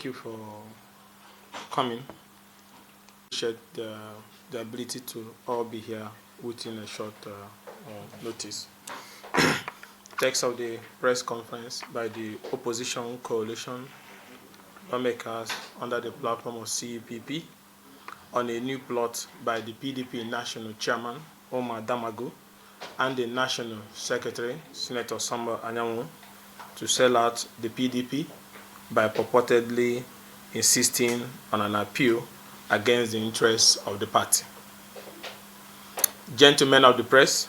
Thank you for coming. Appreciate the ability to all be here within a short notice. Text of the press conference by the Opposition Coalition Lawmakers under the platform of CUPP on a new plot by the PDP National Chairman Umar Damagum and the National Secretary Senator Samuel Anyanwu to sell out the PDP by purportedly insisting on an appeal against the interests of the party. Gentlemen of the press,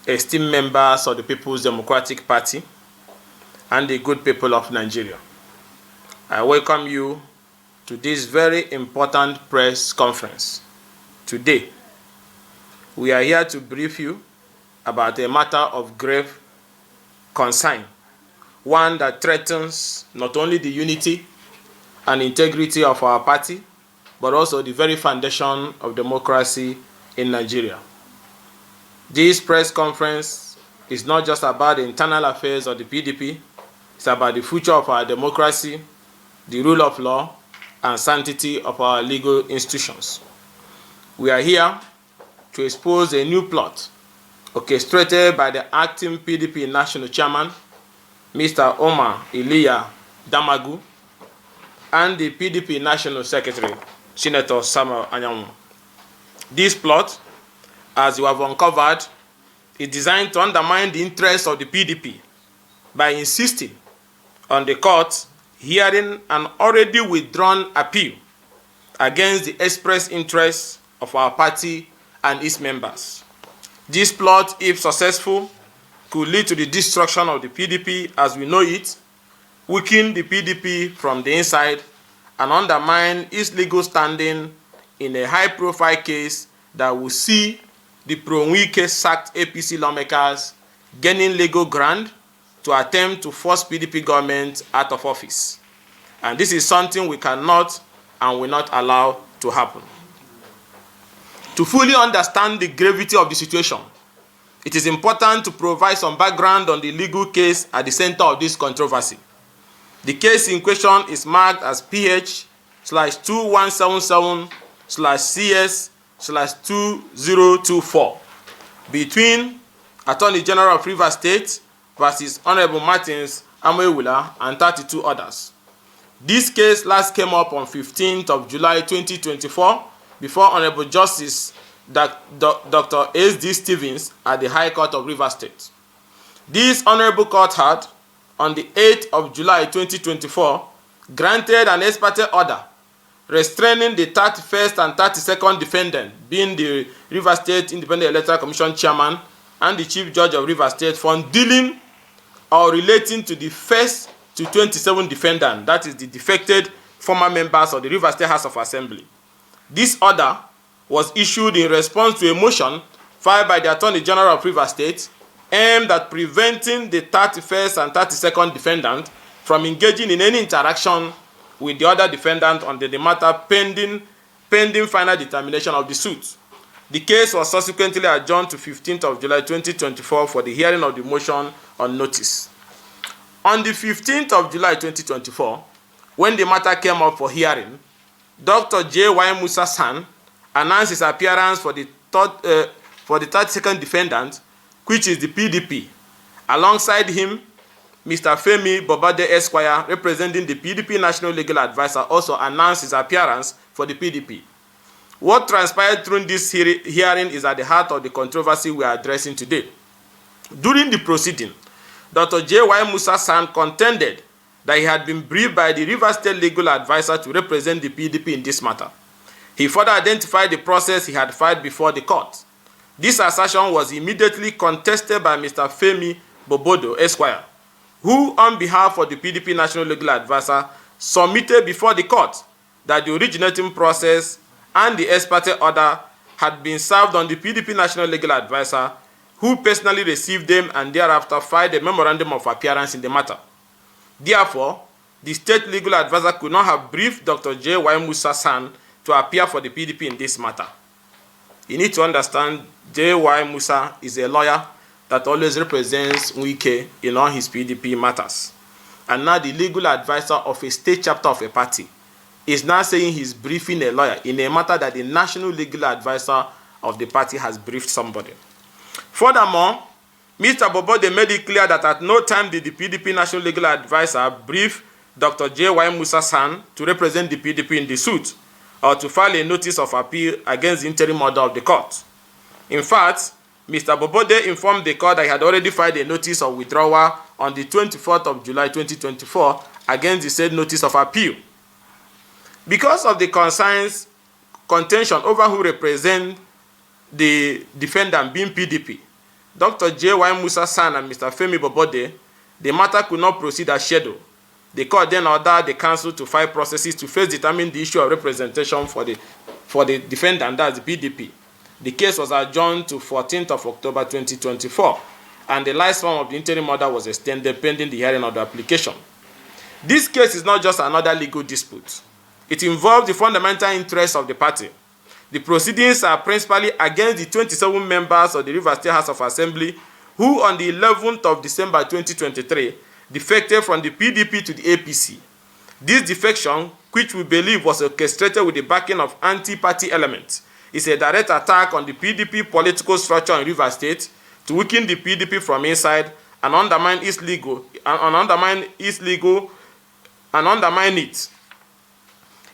esteemed members of the People's Democratic Party, and the good people of Nigeria, I welcome you to this very important press conference. Today, we are here to brief you about a matter of grave concern, one that threatens not only the unity and integrity of our party, but also the very foundation of democracy in Nigeria. This press conference is not just about the internal affairs of the PDP, it's about the future of our democracy, the rule of law, and sanctity of our legal institutions. We are here to expose a new plot orchestrated by the acting PDP National Chairman, Mr. Umar Iliya Damagum, and the PDP National Secretary, Senator Samuel Anyanwu. This plot, as you have uncovered, is designed to undermine the interests of the PDP by insisting on the court hearing an already withdrawn appeal against the express interests of our party and its members. This plot, if successful, could lead to the destruction of the PDP as we know it, weaken the PDP from the inside, and undermine its legal standing in a high-profile case that will see the pro-Wike sacked APC lawmakers gaining legal ground to attempt to force PDP government out of office. And this is something we cannot and will not allow to happen. To fully understand the gravity of the situation, it is important to provide some background on the legal case at the center of this controversy. The case in question is marked as PH/2177/CS/2024 between Attorney General of Rivers State versus Honorable Martins Amewula and 32 others. This case last came up on 15th of July 2024 before Honorable Justice Dr. S.D. Stevens at the High Court of Rivers State. This Honorable Court had, on the 8th of July 2024, granted an ex parte order restraining the 31st and 32nd defendant, being the Rivers State Independent Electoral Commission Chairman and the Chief Judge of Rivers State, from dealing or relating to the 1st to 27 defendant, that is the defected former members of the Rivers State House of Assembly. This order was issued in response to a motion filed by the Attorney General of Rivers State aimed at preventing the 31st and 32nd defendant from engaging in any interaction with the other defendant on the matter pending final determination of the suit. The case was subsequently adjourned to 15th of July 2024 for the hearing of the motion on notice. On the 15th of July 2024, when the matter came up for hearing, Dr. J.Y. Musa San announced his appearance for the 32nd defendant, which is the PDP. Alongside him, Mr. Femi Bobade Esquire, representing the PDP National Legal Advisor, also announced his appearance for the PDP. What transpired during this hearing is at the heart of the controversy we are addressing today. During the proceeding, Dr. J.Y. Musa San contended that he had been briefed by the Rivers State Legal Advisor to represent the PDP in this matter. He further identified the process he had filed before the court. This assertion was immediately contested by Mr. Femi Bobodo Esquire, who, on behalf of the PDP National Legal Advisor, submitted before the court that the originating process and the ex parte order had been served on the PDP National Legal Advisor, who personally received them and thereafter filed a memorandum of appearance in the matter. Therefore, the State Legal Advisor could not have briefed Dr. J.Y. Musa San to appear for the PDP in this matter. You need to understand J.Y. Musa is a lawyer that always represents Wike in all his PDP matters. and now the legal advisor of a state chapter of a party, is now saying he's briefing a lawyer in a matter that the national legal advisor of the party has briefed somebody. Furthermore, Mr. Bobode made it clear that at no time did the PDP national legal advisor brief Dr. J.Y. Musa San to represent the PDP in the suit or to file a notice of appeal against the interim order of the court. In fact, Mr. Bobode informed the court that he had already filed a notice of withdrawal on the 24th of July 2024 against the said notice of appeal. Because of the contention over who represent the defendant being PDP, Dr. J.Y. Musa San and Mr. Femi Bobode, the matter could not proceed as scheduled. The court then ordered the council to file processes to first determine the issue of representation for the defendant, that's the PDP. The case was adjourned to 14th of October 2024, and the lifespan of the interim order was extended pending the hearing of the application. This case is not just another legal dispute. It involves the fundamental interests of the party. The proceedings are principally against the 27 members of the Rivers State House of Assembly who on the 11th of December 2023 defected from the PDP to the APC. This defection, which we believe was orchestrated with the backing of anti-party elements, is a direct attack on the PDP political structure in Rivers State to weaken the PDP from inside and undermine its legal and undermine it.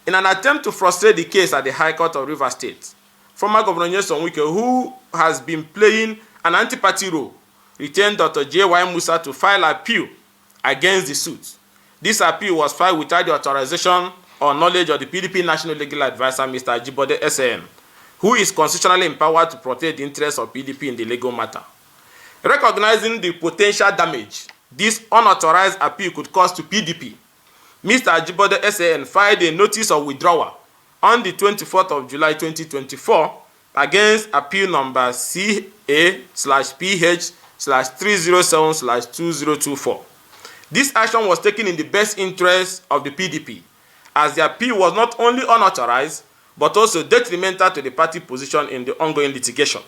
In an attempt to frustrate the case at the High Court of Rivers State, former Governor Wike, who has been playing an anti-party role, retained Dr. J.Y. Musa to file appeal against the suit. This appeal was filed without the authorization or knowledge of the PDP National Legal Advisor, Mr. Ajibode SAN, who is constitutionally empowered to protect the interests of PDP in the legal matter. Recognizing the potential damage this unauthorized appeal could cause to PDP, Mr. Ajibode SAN filed a notice of withdrawal on the 24th of July 2024 against appeal number CA/PH/307/2024. This action was taken in the best interest of the PDP, as the appeal was not only unauthorized, but also detrimental to the party position in the ongoing litigation.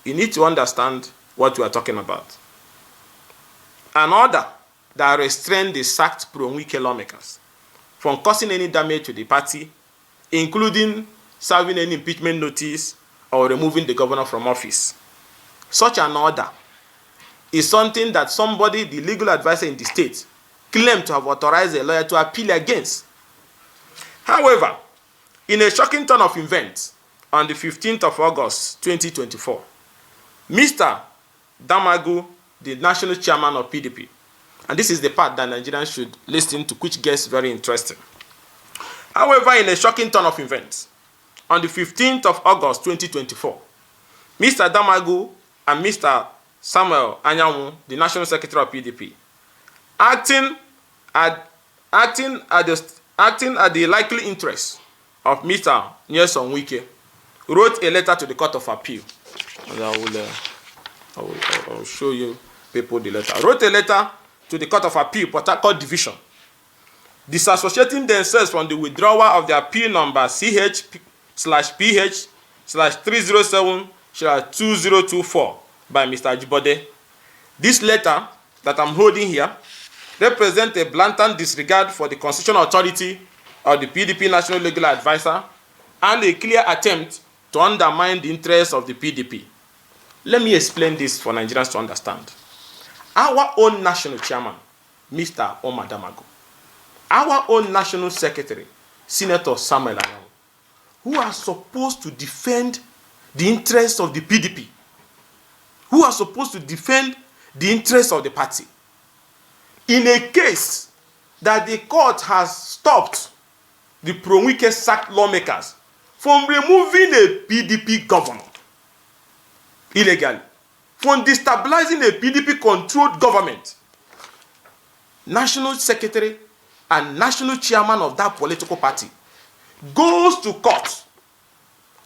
You need to understand what we are talking about. An order that restrained the sacked pro-Wike lawmakers from causing any damage to the party, including serving any impeachment notice or removing the governor from office. Such an order is something that somebody, the legal advisor in the state, claimed to have authorized a lawyer to appeal against. However, in a shocking turn of events, on the 15th of August 2024, Mr. Damagum, the national chairman of PDP, and this is the part that Nigerians should listen to, which gets very interesting. However, in a shocking turn of events, on the 15th of August 2024, Mr. Damagum and Mr. Samuel Anyanwu, the national secretary of PDP, acting at the likely interest of Mr. Wike, wrote a letter to the Court of Appeal. And I will show you people the letter. Wrote a letter to the Court of Appeal, Port Harcourt Division, disassociating themselves from the withdrawal of the appeal number CH/PH/307/2024 by Mr. Ajibode. This letter that I'm holding here represents a blatant disregard for the constitutional authority of the PDP National Legal Advisor and a clear attempt to undermine the interests of the PDP. Let me explain this for Nigerians to understand. Our own national chairman, Mr. Umar Damagum, our own national secretary, Senator Samuel Anyanwu, who are supposed to defend the interests of the PDP, who are supposed to defend the interests of the party, in a case that the court has stopped the pro-Wike sacked lawmakers from removing a PDP governor illegally, from destabilizing a PDP-controlled government. National secretary and national chairman of that political party goes to court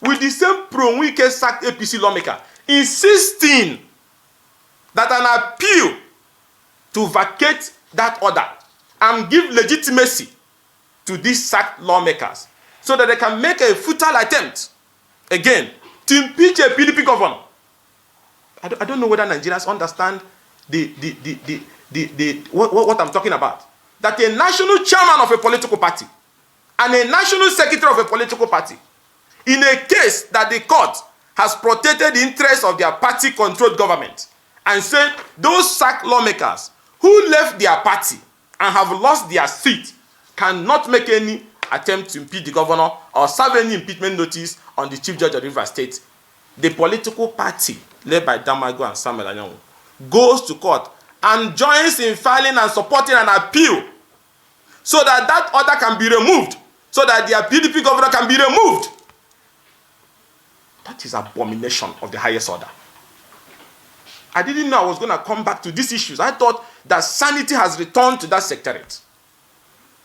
with the same pro-Wike sacked APC lawmaker, insisting that an appeal to vacate that order and give legitimacy to these sacked lawmakers so that they can make a futile attempt again to impeach a PDP governor. I don't know whether Nigerians understand what I'm talking about. that a national chairman of a political party and a national secretary of a political party, in a case that the court has protected the interests of their party-controlled government and said those sacked lawmakers who left their party and have lost their seat cannot make any attempt to impeach the governor or serve any impeachment notice on the chief judge of the Rivers State, the political party led by Damagum and Samuel Anyanwu goes to court and joins in filing and supporting an appeal so that that order can be removed, so that their PDP governor can be removed. That is abomination of the highest order. I didn't know I was going to come back to these issues. I thought that sanity has returned to that secretariat.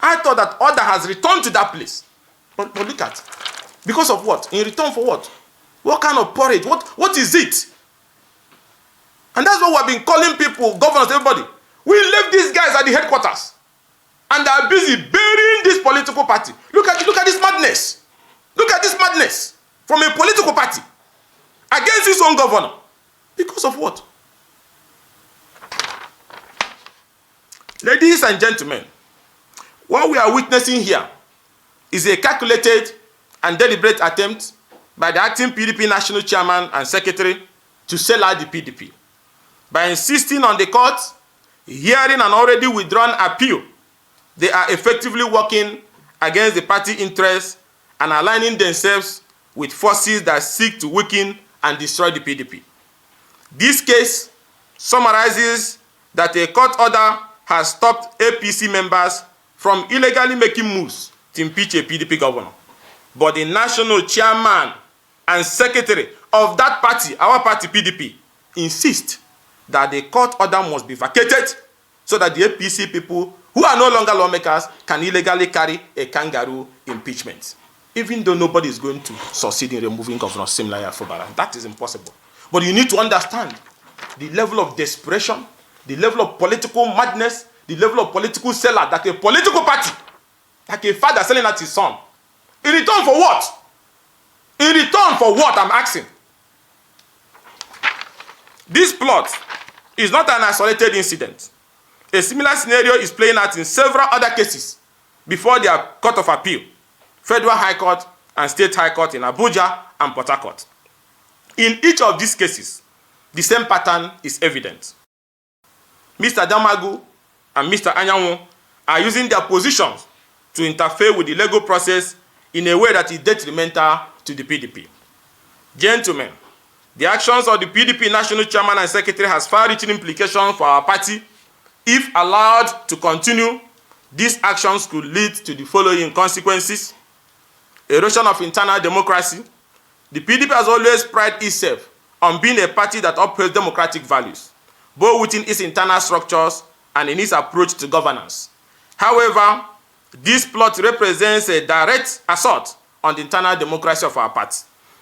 I thought that order has returned to that place. But look at it. Because of what? In return for what? What kind of porridge? What is it? And that's what we've been calling people, governors, everybody. We left these guys at the headquarters. And they are busy burying this political party. Look at this madness. Look at this madness from a political party against its own governor. Because of what? Ladies and gentlemen, what we are witnessing here is a calculated and deliberate attempt by the acting PDP national chairman and secretary to sell out the PDP. By insisting on the court hearing an already withdrawn appeal, they are effectively working against the party interests and aligning themselves with forces that seek to weaken and destroy the PDP. This case summarizes that a court order has stopped APC members from illegally making moves to impeach a PDP governor. But the national chairman and secretary of that party, our party PDP, insist that the court order must be vacated so that the APC people who are no longer lawmakers can illegally carry a kangaroo impeachment. Even though nobody is going to succeed in removing Governor Simlaya Fubara. That is impossible. But you need to understand the level of desperation, the level of political madness, the level of political sellout that a political party, like a father selling at his son. In return for what? In return for what, I'm asking? This plot is not an isolated incident. A similar scenario is playing out in several other cases before their Court of Appeal, Federal High Court and State High Court in Abuja and Port Harcourt. In each of these cases, the same pattern is evident. Mr. Damagum and Mr. Anyanwu are using their positions to interfere with the legal process in a way that is detrimental to the PDP. Gentlemen, the actions of the PDP national chairman and secretary has far-reaching implications for our party. If allowed to continue, these actions could lead to the following consequences: erosion of internal democracy. The PDP has always prided itself on being a party that upholds democratic values, both within its internal structures and in its approach to governance. However, this plot represents a direct assault on the internal democracy of our party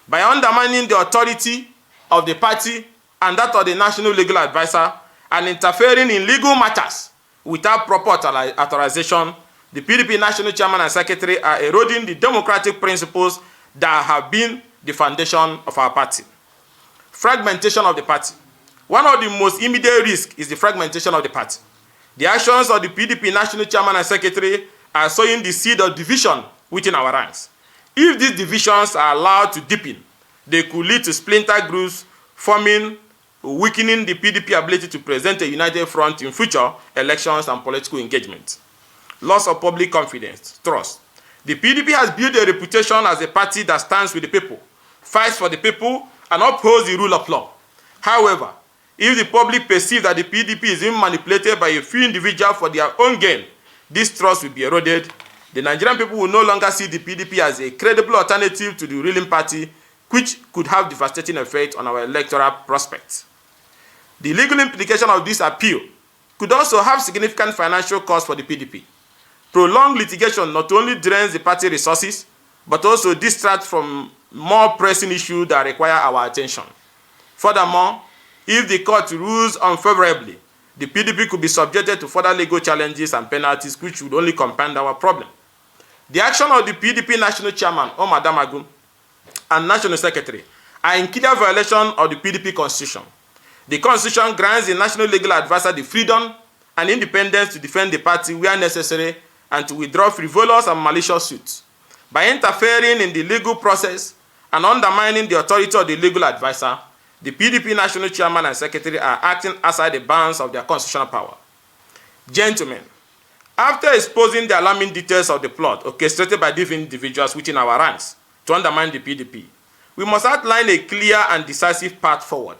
by undermining the authority of the party and that of the national legal advisor and interfering in legal matters without proper authorization. The PDP national chairman and secretary are eroding the democratic principles that have been the foundation of our party. Fragmentation of the party. One of the most immediate risks is the fragmentation of the party. The actions of the PDP national chairman and secretary are sowing the seed of division within our ranks. If these divisions are allowed to deepen, they could lead to splinter groups forming, weakening the PDP ability to present a united front in future elections and political engagement. Loss of public confidence, trust. The PDP has built a reputation as a party that stands with the people, fights for the people, and upholds the rule of law. However, if the public perceive that the PDP is being manipulated by a few individuals for their own gain, this trust will be eroded. The Nigerian people will no longer see the PDP as a credible alternative to the ruling party, which could have devastating effect on our electoral prospects. The legal implication of this appeal could also have significant financial costs for the PDP. Prolonged litigation not only drains the party resources, but also distracts from more pressing issues that require our attention. Furthermore, if the court rules unfavorably, the PDP could be subjected to further legal challenges and penalties, which would only compound our problem. The action of the PDP national chairman, Umar Damagum, and national secretary are in clear violation of the PDP constitution. The constitution grants the national legal advisor the freedom and independence to defend the party where necessary and to withdraw frivolous and malicious suits. By interfering in the legal process and undermining the authority of the legal advisor, the PDP national chairman and secretary are acting outside the bounds of their constitutional power. Gentlemen, after exposing the alarming details of the plot orchestrated by these individuals within our ranks to undermine the PDP, we must outline a clear and decisive path forward.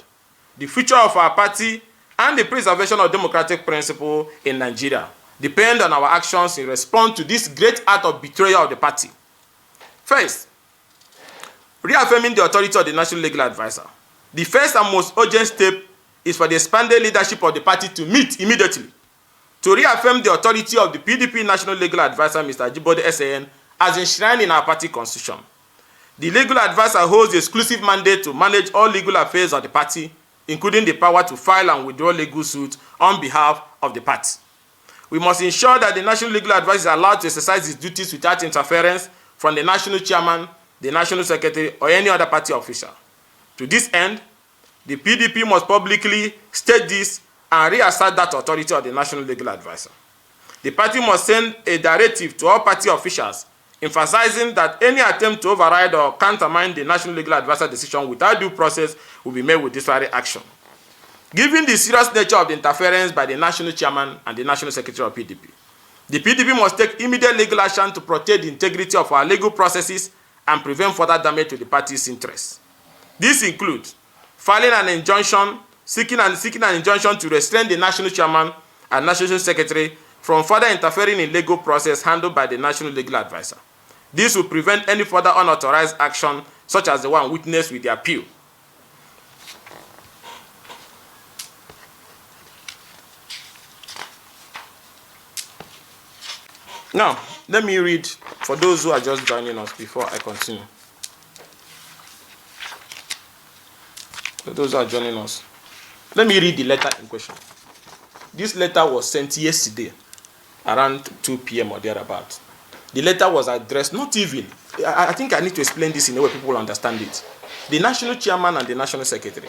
The future of our party and the preservation of democratic principle in Nigeria depend on our actions in response to this great act of betrayal of the party. First, reaffirming the authority of the National Legal Advisor. The first and most urgent step is for the expanded leadership of the party to meet immediately to reaffirm the authority of the PDP National Legal Advisor, Mr. Ajibode SAN, as enshrined in our party constitution. The legal advisor holds the exclusive mandate to manage all legal affairs of the party, including the power to file and withdraw legal suits on behalf of the party. We must ensure that the National Legal Advisor is allowed to exercise his duties without interference from the National Chairman, the National Secretary, or any other party official. To this end, the PDP must publicly state this and reassert that authority of the National Legal Advisor. The party must send a directive to all party officials emphasizing that any attempt to override or countermine the National Legal Advisor decision without due process will be made with disciplinary action. Given the serious nature of the interference by the National Chairman and the National Secretary of PDP, the PDP must take immediate legal action to protect the integrity of our legal processes and prevent further damage to the party's interests. This includes filing an injunction, seeking an injunction to restrain the National Chairman and National Secretary from further interfering in legal process handled by the National Legal Advisor. This will prevent any further unauthorized action, such as the one witnessed with the appeal. Now, let me read for those who are just joining us before I continue. For those who are joining us, let me read the letter in question. This letter was sent yesterday around 2 p.m. or thereabout. The letter was addressed, not even, I think I need to explain this in a way people will understand it. The National Chairman and the National Secretary,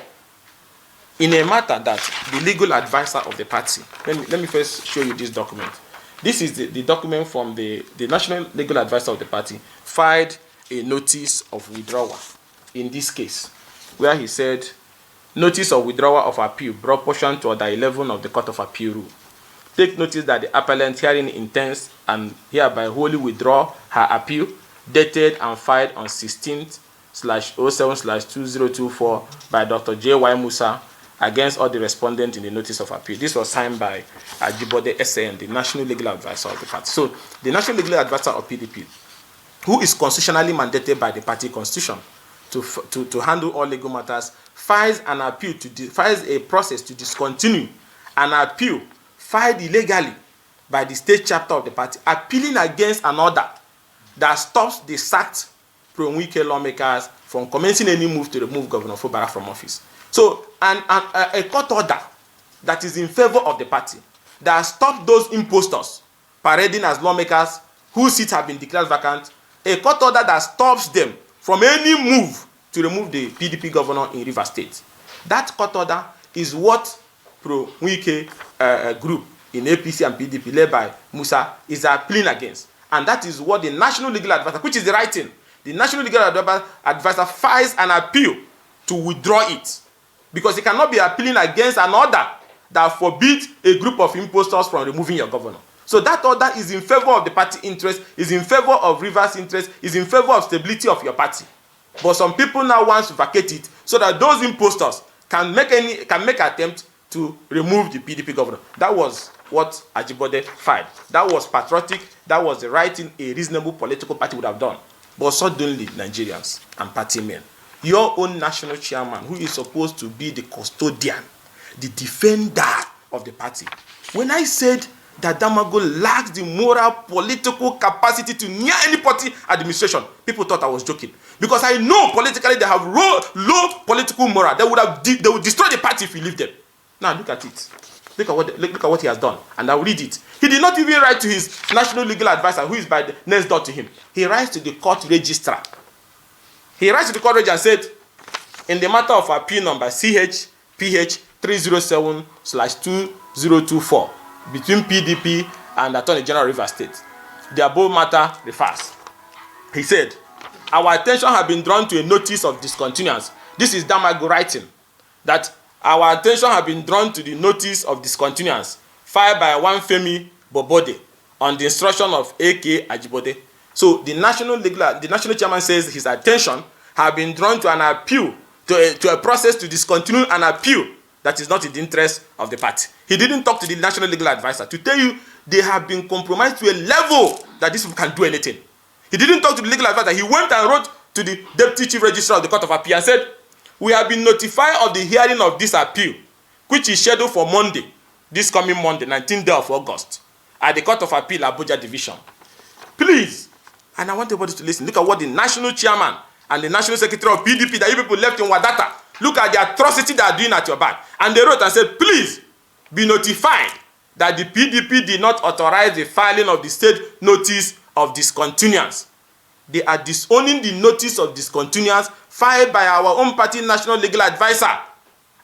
in a matter that the legal advisor of the party, let me first show you this document. This is the document from the National Legal Advisor of the party, filed a notice of withdrawal in this case, where he said, notice of withdrawal of appeal brought pursuant to Order 11 of the Court of Appeal rule. Take notice that the appellant herein intends and hereby wholly withdraw her appeal, dated and filed on 16/07/2024 by Dr. J.Y. Musa against all the respondents in the notice of appeal. This was signed by Ajibode SAN, the National Legal Advisor of the party. So, the National Legal Advisor of PDP, who is constitutionally mandated by the party constitution to handle all legal matters, files a process to discontinue an appeal filed illegally by the state chapter of the party, appealing against an order that stops the sacked pro-Wike lawmakers from commencing any move to remove Governor Fubara from office. So, a court order that is in favor of the party, that stops those impostors parading as lawmakers whose seats have been declared vacant, a court order that stops them from any move to remove the PDP governor in Rivers State. That court order is what pro-Wike group in APC and PDP led by Musa is appealing against. And that is what the National Legal Advisor, which is the right thing, the National Legal Advisor files an appeal to withdraw it. Because he cannot be appealing against an order that forbids a group of impostors from removing your governor. So that order is in favor of the party interest, is in favor of Rivers' interest, is in favor of stability of your party. But some people now want to vacate it so that those impostors can make attempt to remove the PDP governor. That was what Ajibode filed. That was patriotic. That was the right thing a reasonable political party would have done. But suddenly, Nigerians and party men, your own national chairman, who is supposed to be the custodian, the defender of the party. When I said that Damagum lacks the moral, political capacity to near any party administration, people thought I was joking. Because I know politically they have low political moral. They would destroy the party if we leave them. Now look at it. Look at what he has done. And I will read it. He did not even write to his National Legal Advisor, who is by the next door to him. He writes to the court registrar. He writes to the court registrar and said, in the matter of appeal number CHPH 307/2024, between PDP and Attorney General Rivers State. The above matter refers. He said, our attention has been drawn to a notice of discontinuance. This is Damagum writing, that our attention has been drawn to the notice of discontinuance filed by one Femi Bobode on the instruction of AK Ajibode. So the national chairman says his attention has been drawn to an appeal, to a process to discontinue an appeal that is not in the interest of the party. He didn't talk to the national legal advisor to tell you they have been compromised to a level that this can do anything. He didn't talk to the legal advisor. He went and wrote to the deputy chief registrar of the Court of Appeal and said, we have been notified of the hearing of this appeal, which is scheduled for Monday, this coming Monday, 19th day of August, at the Court of Appeal, Abuja Division. Please, and I want everybody to listen, look at what the national chairman and the national secretary of PDP that you people left in Wadata, look at the atrocity they are doing at your back. And they wrote and said, please be notified that the PDP did not authorize the filing of the state notice of discontinuance. They are disowning the notice of discontinuance filed by our own party national legal advisor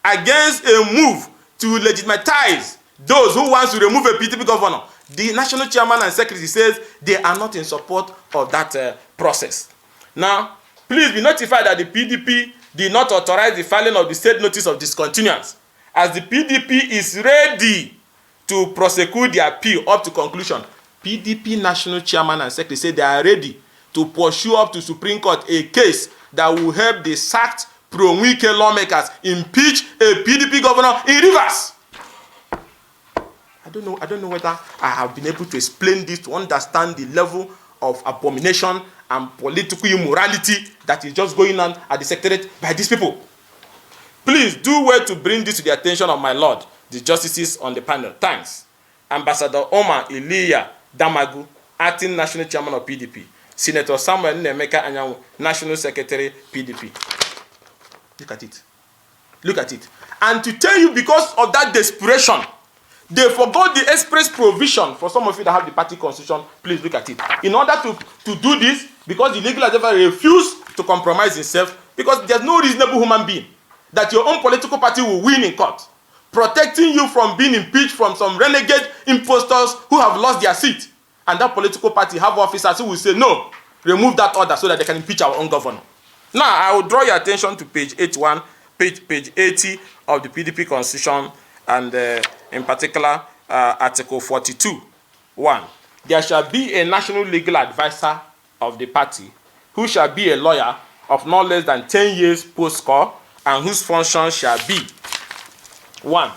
against a move to legitimize those who want to remove a PDP governor. The national chairman and secretary says they are not in support of that process. Now, please be notified that the PDP did not authorize the filing of the state notice of discontinuance, as the PDP is ready to prosecute the appeal up to conclusion. PDP national chairman and secretary say they are ready to pursue up to Supreme Court a case that will help the sacked pro-Wike lawmakers impeach a PDP governor in Rivers. I don't know whether I have been able to explain this to understand the level of abomination and political immorality that is just going on at the secretariat by these people. Please do well to bring this to the attention of my lord, the justices on the panel. Thanks. Ambassador Umar Iliya Damagum, acting national chairman of PDP. Senator Samuel Anyanwu, national secretary, PDP. Look at it. Look at it. And to tell you, because of that desperation, they forgot the express provision. For some of you that have the party constitution, please look at it. In order to do this, because the legal advisor refused to compromise himself, because there's no reasonable human being that your own political party will win in court, protecting you from being impeached from some renegade impostors who have lost their seat. And that political party have officers who will say, no, remove that order so that they can impeach our own governor. Now, I will draw your attention to page 81, page 80 of the PDP constitution, and in particular, Article 42.1. There shall be a national legal advisor of the party who shall be a lawyer of not less than 10 years post-score and whose function shall be 1.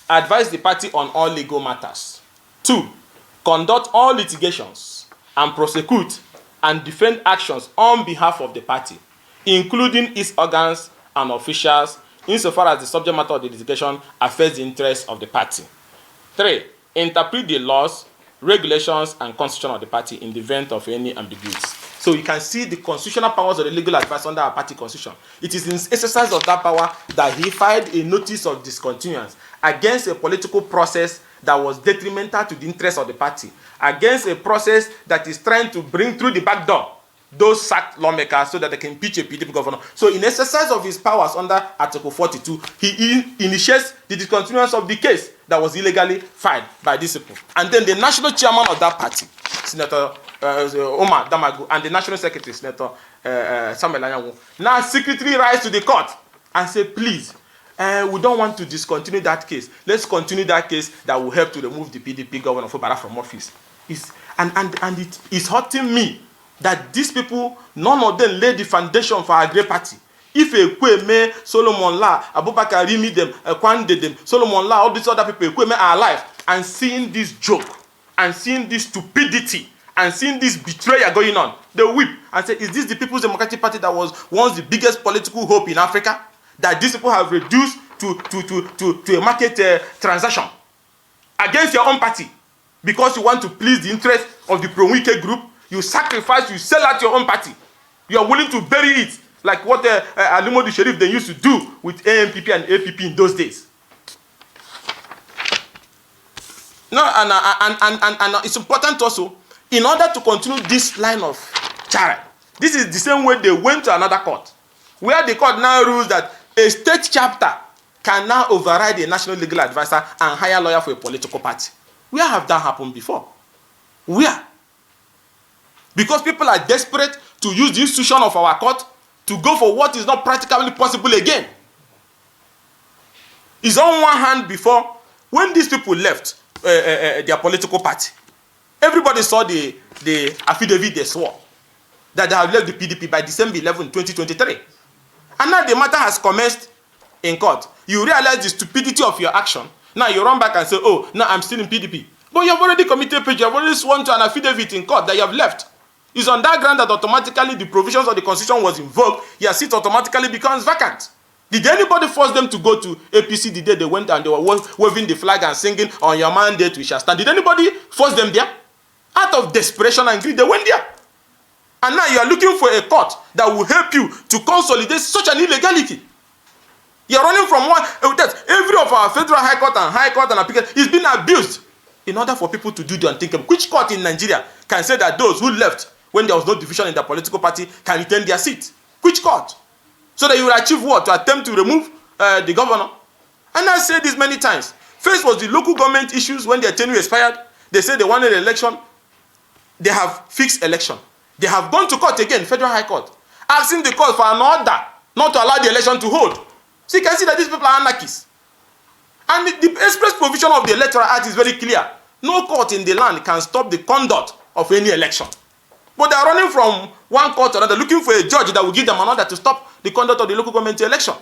Advise the party on all legal matters. 2. Conduct all litigations and prosecute and defend actions on behalf of the party, including its organs and officials, insofar as the subject matter of the litigation affects the interests of the party. 3. Interpret the laws, regulations, and constitution of the party in the event of any ambiguities. So you can see the constitutional powers of the legal advice under our party constitution. It is in exercise of that power that he filed a notice of discontinuance against a political process that was detrimental to the interests of the party, against a process that is trying to bring through the back door those sacked lawmakers so that they can impeach a PDP governor. So in exercise of his powers under Article 42, he initiates the discontinuance of the case that was illegally filed by these people. And then the national chairman of that party, Senator Umar Damagum, and the national secretary, Senator Samuel Anyanwu, now secretly rise to the court and say, please, we don't want to discontinue that case. Let's continue that case that will help to remove the PDP governor from office. And it is hurting me that these people, none of them laid the foundation for our great party. If Ekweme, Solomon La, Abubakar Rimi them, Kwande them, Solomon La, all these other people, Ekweme are alive, and seeing this joke, and seeing this stupidity, and seeing this betrayal going on, they weep and say, is this the People's Democratic Party that was once the biggest political hope in Africa? That these people have reduced to a market transaction against your own party because you want to please the interest of the pro-Wike group? You sacrifice, you sell out your own party. You are willing to bury it like what Alimodi Sheriff they used to do with AMPP and APP in those days. No, and it's important also, in order to continue this line of charade, this is the same way they went to another court, where the court now rules that a state chapter can now override a national legal advisor and hire a lawyer for a political party. Where have that happened before? Where? Because people are desperate to use the institution of our court to go for what is not practically possible again. It's on one hand before, when these people left their political party, everybody saw the affidavit they swore that they have left the PDP by December 11, 2023. And now the matter has commenced in court. You realize the stupidity of your action. Now you run back and say, oh, now I'm still in PDP. But you have already committed perjury. You have already sworn to an affidavit in court that you have left. It's on that ground that automatically the provisions of the Constitution was invoked. Your seat automatically becomes vacant. Did anybody force them to go to APC the day they went and they were waving the flag and singing, on your mandate we shall stand? Did anybody force them there? Out of desperation and greed, they went there. And now you are looking for a court that will help you to consolidate such an illegality. You are running from one. Every of our federal high court and appeal is being abused in order for people to do the unthinkable. Which court in Nigeria can say that those who left when there was no division in their political party can retain their seat? Which court? So that you will achieve what? To attempt to remove the governor. And I said this many times. First was the local government issues when their tenure expired. They said they wanted an election. They have fixed election. They have gone to court again, Federal High Court, asking the court for an order not to allow the election to hold. So you can see that these people are anarchists. And the express provision of the Electoral Act is very clear. No court in the land can stop the conduct of any election. But they are running from one court to another, looking for a judge that will give them an order to stop the conduct of the local government election.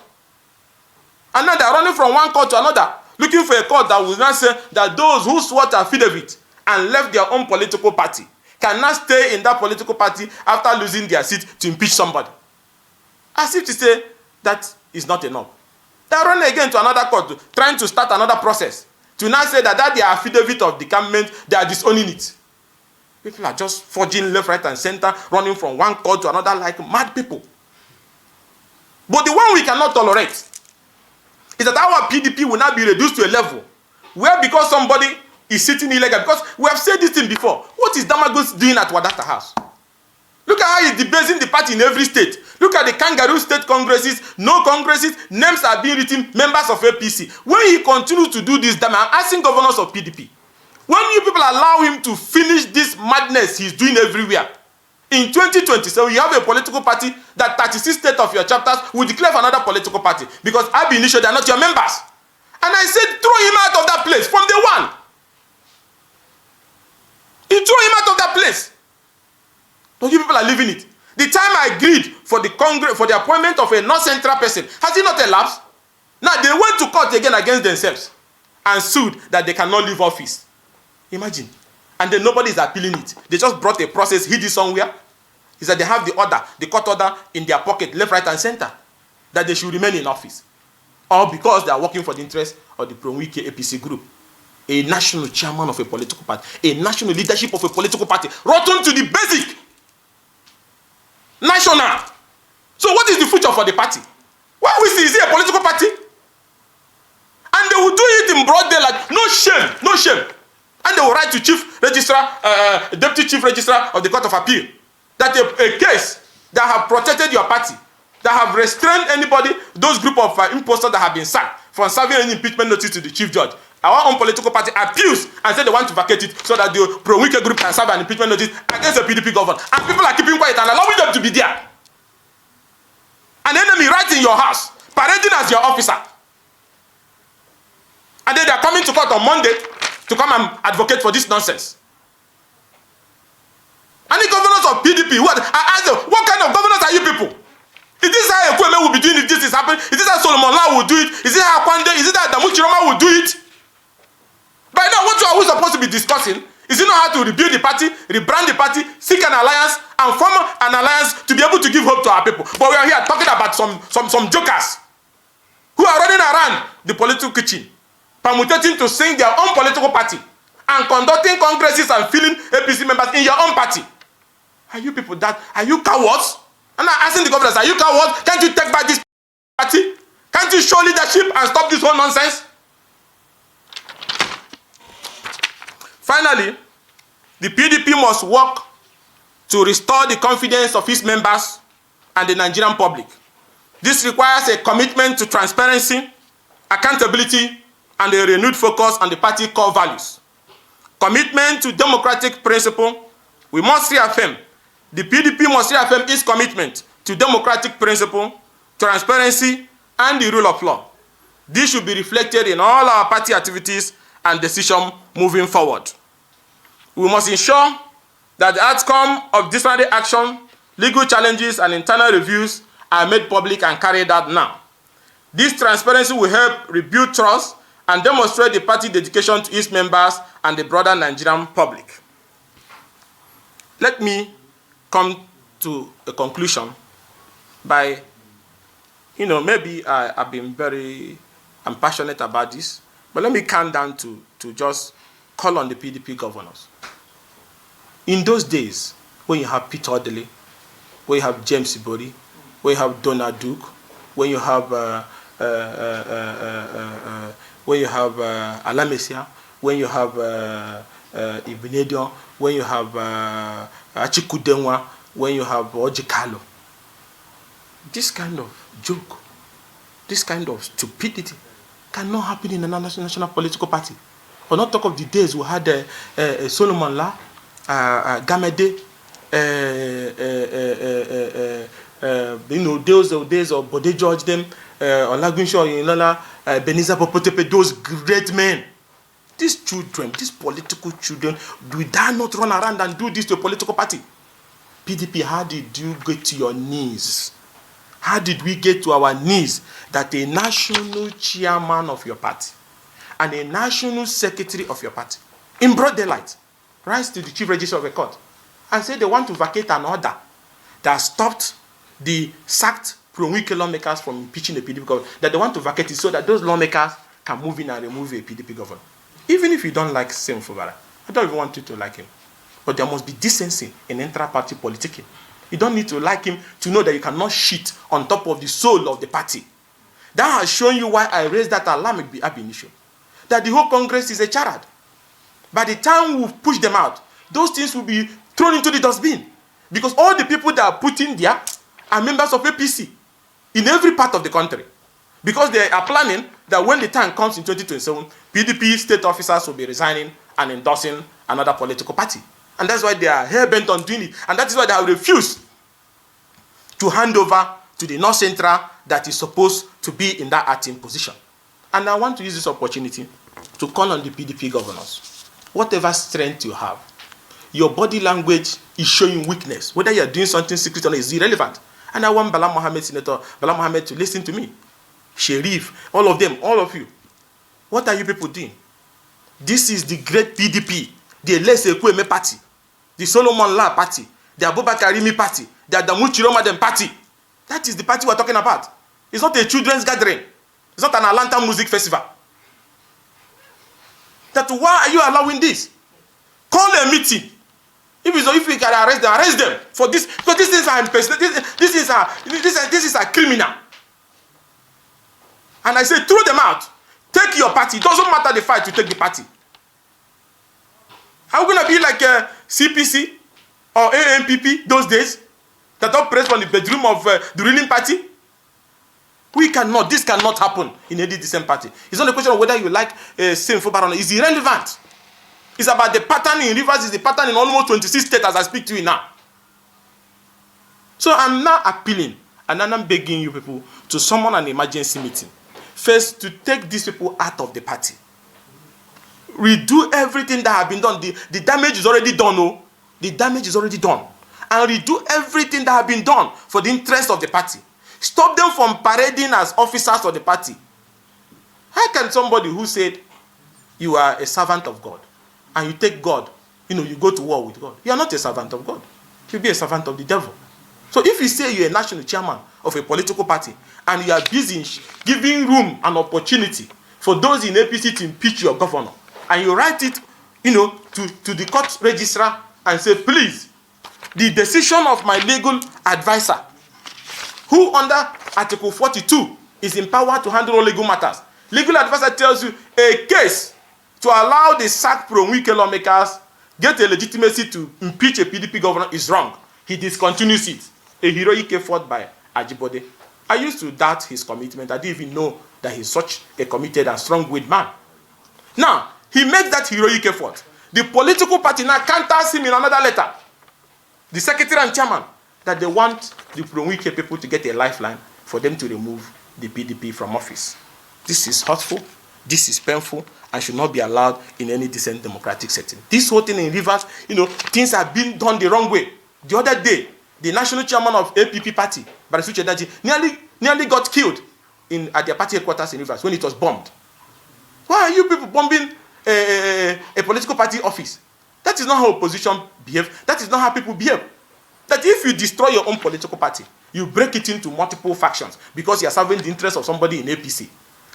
And now they are running from one court to another, looking for a court that will not say that those who swore to affidavit and left their own political party cannot stay in that political party after losing their seat to impeach somebody. As if to say that is not enough. They are running again to another court, trying to start another process, to now say that their affidavit of decamment, they are disowning it. People are just forging left, right, and center, running from one court to another like mad people. But the one we cannot tolerate is that our PDP will now be reduced to a level where, because somebody is sitting illegal, because we have said this thing before, what is Damagum doing at Wadata House? Look at how he's debasing the party in every state. Look at the kangaroo state congresses, no congresses, names are being written, members of APC. When he continues to do this, I'm asking governors of PDP, when you people allow him to finish this madness he's doing everywhere, in 2027, you have a political party that 36 states of your chapters will declare for another political party because ab initio, they are not your members. And I said, throw him out of that place from day one. He threw him out of that place. But you people are leaving it. The time I agreed for the Congress, for the appointment of a North-Central person, has it not elapsed? Now they went to court again against themselves and sued that they cannot leave office. Imagine. And then nobody is appealing it. They just brought a process, hid it somewhere. Is that they have the order, the court order in their pocket, left, right, and center, that they should remain in office. Or because they are working for the interest of the Wike APC group. A national chairman of a political party, a national leadership of a political party, rotten to the basic. National. So what is the future for the party? What we see, is it a political party? And they will do it in broad daylight. No shame, no shame. And they will write to chief registrar, deputy chief registrar of the Court of Appeal, that a case that have protected your party, that have restrained anybody, those group of imposters that have been sacked from serving any impeachment notice to the chief judge. Our own political party appeals and say they want to vacate it so that the pro-Wike group can serve an impeachment notice against the PDP government. And people are keeping quiet and allowing them to be there. An enemy right in your house, parading as your officer. And then they are coming to court on Monday to come and advocate for this nonsense. And the governors of PDP, what kind of governors are you people? Is this how Ekweme will be doing if this is happening? Is this how Solomon Lau will do it? Is this how Kwande? Is it how Damuchiroma will do it? By now, what are we supposed to be discussing? Is it not how to rebuild the party, rebrand the party, seek an alliance, and form an alliance to be able to give hope to our people? But we are here talking about some jokers who are running around the political kitchen, permutating to sing their own political party and conducting congresses and filling APC members in your own party. Are you people that? Are you cowards? And I'm asking the governors, are you cowards? Can't you take back this party? Can't you show leadership and stop this whole nonsense? Finally, the PDP must work to restore the confidence of its members and the Nigerian public. This requires a commitment to transparency, accountability, and a renewed focus on the party core values. commitment to democratic principle. We must reaffirm, the PDP must reaffirm its commitment to democratic principle, transparency, and the rule of law. This should be reflected in all our party activities and decisions moving forward. We must ensure that the outcome of disciplinary action, legal challenges, and internal reviews are made public and carried out now. This transparency will help rebuild trust and demonstrate the party dedication to its members and the broader Nigerian public. Let me come to a conclusion by, maybe I've been I'm passionate about this, but let me calm down to just call on the PDP governors. In those days, when you have Peter Odele, when you have James Ibori, when you have Donald Duke, when you have Alamesia, when you have Ibinedion, when you have Achikudenwa, when you have Ojikalo. This kind of joke, this kind of stupidity cannot happen in a national political party. For not talk of the days we had Solomon La, Gamede, those days of Bode George, them, Olagunsho, Beniza Popotepe, those great men. These children, these political children, we dare not run around and do this to a political party. PDP, how did you get to your knees? How did we get to our knees that a national chairman of your party and a national secretary of your party, in broad daylight, rise to the chief registrar of a court and say they want to vacate an order that stopped the sacked pro-Wike lawmakers from impeaching a PDP government, that they want to vacate it so that those lawmakers can move in and remove a PDP governor. Even if you don't like Sam Fubara, I don't even want you to like him. But there must be decency in intra-party politicking. You don't need to like him to know that you cannot shit on top of the soul of the party. That has shown you why I raised that alarm ab initio. That the whole Congress is a charade. By the time we push them out, those things will be thrown into the dustbin. Because all the people that are put in there are members of APC in every part of the country. Because they are planning that when the time comes in 2027, PDP state officers will be resigning and endorsing another political party. And that's why they are hell-bent on doing it. And that is why they have refused to hand over to the North Central that is supposed to be in that acting position. And I want to use this opportunity to call on the PDP governors. Whatever strength you have, your body language is showing weakness. Whether you are doing something secret or not is irrelevant. And I want Bala Mohammed, Senator Bala Mohammed, to listen to me. Sherif, all of them, all of you. What are you people doing? This is the great PDP, the Elese Ekweme party, the Solomon La party, the Abubakar Rimi party, the Adamuchi Ramadan party. That is the party we're talking about. It's not a children's gathering. It's not an Atlanta music festival. That why are you allowing this? Call a meeting. If we can arrest them for this, because this is a criminal. And I say throw them out. Take your party. It doesn't matter the fight to take the party. Are we going to be like CPC or AMPP those days that operate from the bedroom of the ruling party? We cannot. This cannot happen in any decent party. It's not a question of whether you like same for Baron. It's irrelevant. It's about the pattern in Rivers. It's the pattern in almost 26 states as I speak to you now. So I'm now appealing and I'm begging you people to summon an emergency meeting. First, to take these people out of the party. Redo everything that has been done. The damage is already done. Oh, the damage is already done. And redo everything that has been done for the interest of the party. Stop them from parading as officers of the party. How can somebody who said you are a servant of God and you take God, you go to war with God? You are not a servant of God. You'll be a servant of the devil. So if you say you're a national chairman of a political party and you are busy giving room and opportunity for those in APC to impeach your governor, and you write it, to the court registrar and say, please, the decision of my legal advisor, who under Article 42 is empowered to handle all legal matters. Legal advisor tells you a case to allow the sacked pro-Wike lawmakers get a legitimacy to impeach a PDP governor is wrong. He discontinues it. A heroic effort by Ajibode. I used to doubt his commitment. I didn't even know that he's such a committed and strong-willed man. Now, he makes that heroic effort. The political party now counters him in another letter, the secretary and chairman, that they want the pro-Wike people to get a lifeline for them to remove the PDP from office. This is hurtful, this is painful, and should not be allowed in any decent democratic setting. This whole thing in Rivers, things have been done the wrong way. The other day, the national chairman of APP party, Barisuche Daji, nearly got killed at their party headquarters in Rivers when it was bombed. Why are you people bombing a political party office? That is not how opposition behave. That is not how people behave. That if you destroy your own political party, you break it into multiple factions because you are serving the interest of somebody in APC.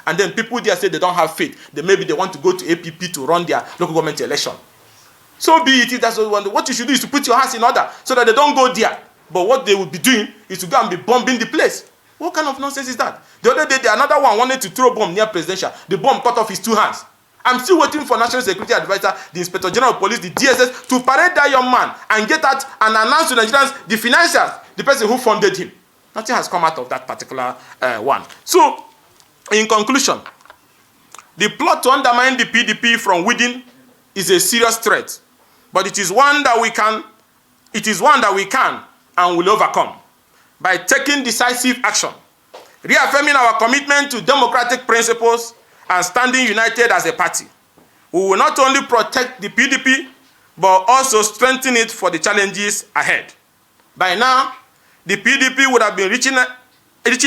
And then people there say they don't have faith. Maybe they want to go to APP to run their local government election. So be it. That's what you should do is to put your house in order so that they don't go there. But what they will be doing is to go and be bombing the place. What kind of nonsense is that? The other day, another one wanted to throw a bomb near presidential. The bomb cut off his 2 hands. I'm still waiting for National Security Advisor, the Inspector General of Police, the DSS, to parade that young man and get out and announce to Nigerians the financiers, the person who funded him. Nothing has come out of that particular one. So, in conclusion, the plot to undermine the PDP from within is a serious threat, but it is one that we can and will overcome by taking decisive action, reaffirming our commitment to democratic principles and standing united as a party. We will not only protect the PDP, but also strengthen it for the challenges ahead. By now, the PDP would have been reaching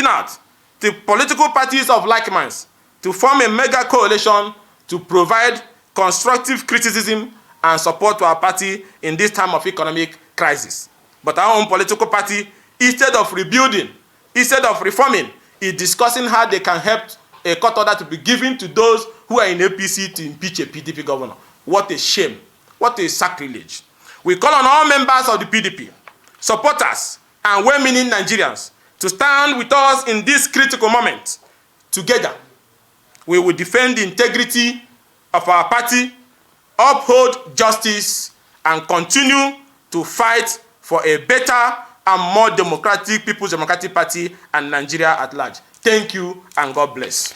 out to political parties of like minds to form a mega coalition to provide constructive criticism and support to our party in this time of economic crisis. But our own political party, instead of rebuilding, instead of reforming, is discussing how they can help a court order to be given to those who are in APC to impeach a PDP governor. What a shame. What a sacrilege. We call on all members of the PDP, supporters, and well-meaning Nigerians to stand with us in this critical moment. Together, we will defend the integrity of our party, uphold justice, and continue to fight for a better and more democratic People's Democratic Party and Nigeria at large. Thank you, and God bless.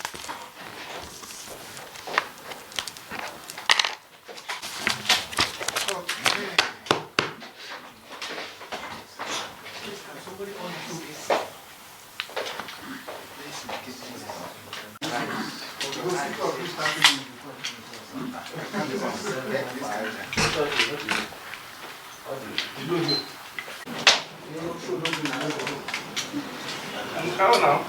How now?